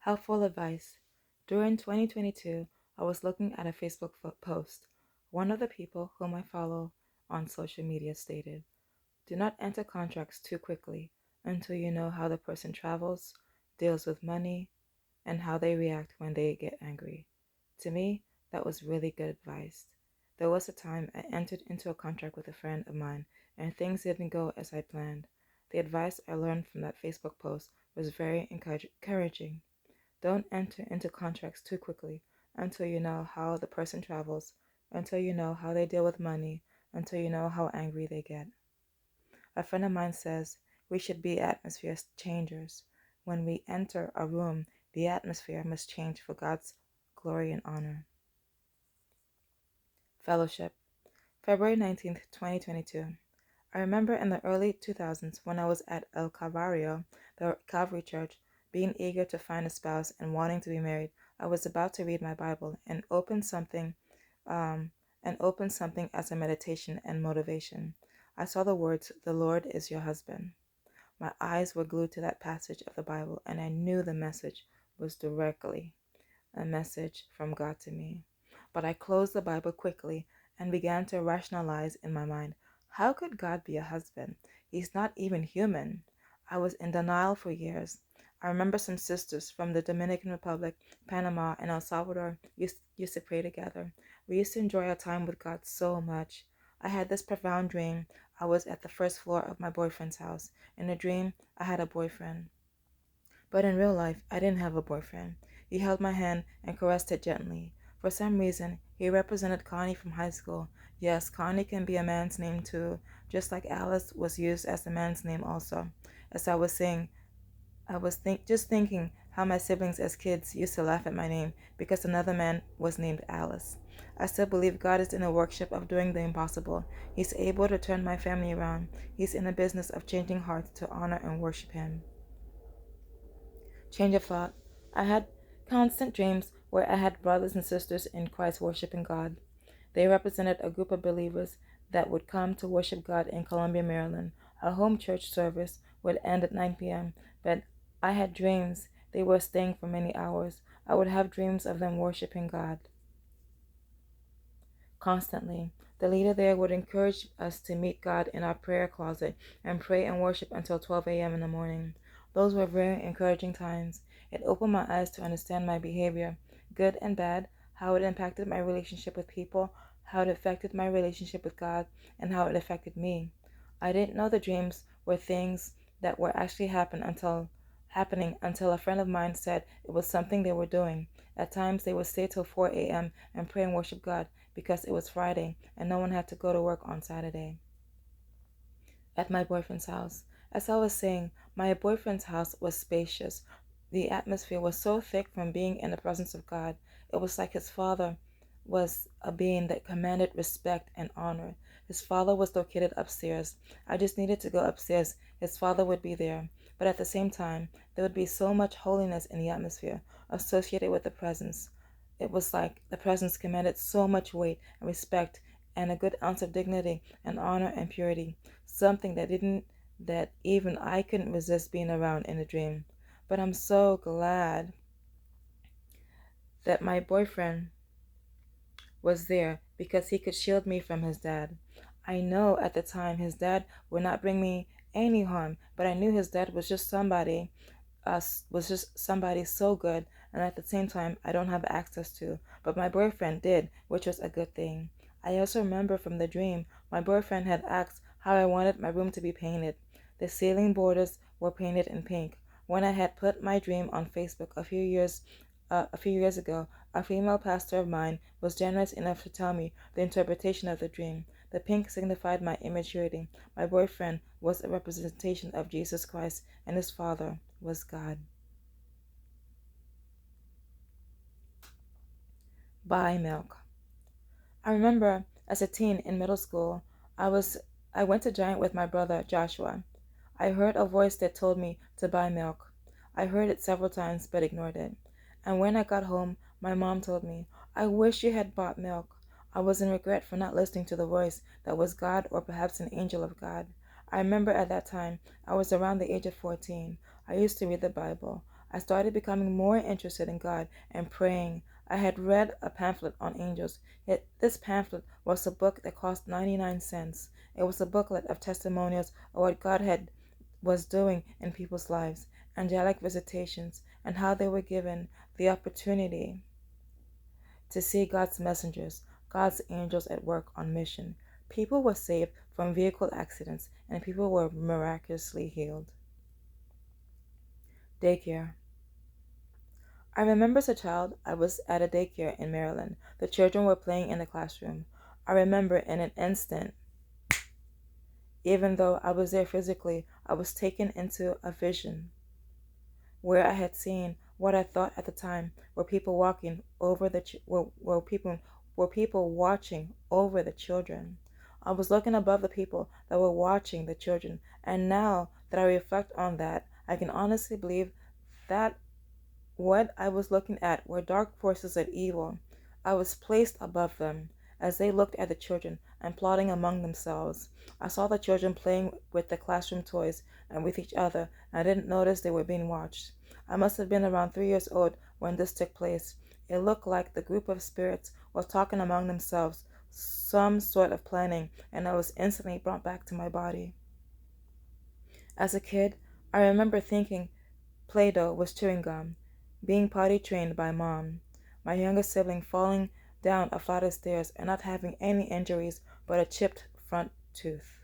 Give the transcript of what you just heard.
Helpful advice. During 2022, I was looking at a Facebook post. One of the people whom I follow on social media stated, "Do not enter contracts too quickly until you know how the person travels, deals with money, and how they react when they get angry." To me, that was really good advice. There was a time I entered into a contract with a friend of mine and things didn't go as I planned. The advice I learned from that Facebook post was very encouraging. Don't enter into contracts too quickly until you know how the person travels, until you know how they deal with money, until you know how angry they get. A friend of mine says we should be atmosphere changers. When we enter a room, the atmosphere must change for God's glory and honor. Fellowship. February 19th, 2022. I remember in the early 2000s when I was at El Calvario, the Calvary Church, being eager to find a spouse and wanting to be married. I was about to read my Bible and um, open something as a meditation and motivation. I saw the words, "The Lord is your husband." My eyes were glued to that passage of the Bible, and I knew the message was directly a message from God to me. But I closed the Bible quickly and began to rationalize in my mind, how could God be a husband? He's not even human. I was in denial for years. I remember some sisters from the Dominican Republic, Panama, and El Salvador used to pray together. We used to enjoy our time with God so much. I had this profound dream. I was at the first floor of my boyfriend's house. In a dream, I had a boyfriend. But in real life, I didn't have a boyfriend. He held my hand and caressed it gently. For some reason, he represented Connie from high school. Yes, Connie can be a man's name too, just like Alice was used as a man's name also. As I was saying, I was just thinking how my siblings as kids used to laugh at my name because another man was named Alice. I still believe God is in a workshop of doing the impossible. He's able to turn my family around. He's in the business of changing hearts to honor and worship Him. Change of thought. I had constant dreams where I had brothers and sisters in Christ worshiping God. They represented a group of believers that would come to worship God in Columbia, Maryland. Our home church service would end at 9 p.m., but I had dreams they were staying for many hours. I would have dreams of them worshiping God constantly. The leader there would encourage us to meet God in our prayer closet and pray and worship until 12 a.m. in the morning. Those were very encouraging times. It opened my eyes to understand my behavior, good and bad, how it impacted my relationship with people, how it affected my relationship with God, and how it affected me. I didn't know the dreams were things that were actually happening until a friend of mine said it was something they were doing. At times they would stay till 4 a.m. and pray and worship God because it was Friday and no one had to go to work on Saturday. At my boyfriend's house. As I was saying, my boyfriend's house was spacious. The atmosphere was so thick from being in the presence of God. It was like his father was a being that commanded respect and honor. His father was located upstairs. I just needed to go upstairs. His father would be there. But at the same time, there would be so much holiness in the atmosphere associated with the presence. It was like the presence commanded so much weight and respect and a good ounce of dignity and honor and purity, something that even I couldn't resist being around in a dream. But I'm so glad that my boyfriend was there because he could shield me from his dad. I know at the time his dad would not bring me any harm, but I knew his dad was just somebody so good, and at the same time I don't have access to, but my boyfriend did, which was a good thing. I also remember from the dream my boyfriend had asked how I wanted my room to be painted. The ceiling borders were painted in pink. When I had put my dream on Facebook a few years ago, a female pastor of mine was generous enough to tell me the interpretation of the dream. The pink signified my immaturity. My boyfriend was a representation of Jesus Christ, and his father was God. Buy milk. I remember as a teen in middle school, I went to Giant with my brother Joshua. I heard a voice that told me to buy milk. I heard it several times but ignored it. And when I got home, my mom told me, "I wish you had bought milk." I was in regret for not listening to the voice that was God or perhaps an angel of God. I remember at that time, I was around the age of 14. I used to read the Bible. I started becoming more interested in God and praying. I had read a pamphlet on angels, yet this pamphlet was a book that cost 99 cents. It was a booklet of testimonials of what was doing in people's lives, angelic visitations, and how they were given the opportunity to see God's messengers, God's angels at work on mission. People were saved from vehicle accidents, and people were miraculously healed. Daycare. I remember as a child, I was at a daycare in Maryland. The children were playing in the classroom. I remember in an instant, even though I was there physically, I was taken into a vision where I had seen what I thought at the time were people walking over were people watching over the children. I was looking above the people that were watching the children, and now that I reflect on that, I can honestly believe that what I was looking at were dark forces of evil. I was placed above them as they looked at the children and plotting among themselves. I saw the children playing with the classroom toys and with each other, and I didn't notice they were being watched. I must have been around 3 years old when this took place. It looked like the group of spirits was talking among themselves, some sort of planning, and I was instantly brought back to my body. As a kid, I remember thinking Play-Doh was chewing gum, being potty trained by mom, my younger sibling falling down a flight of stairs and not having any injuries but a chipped front tooth.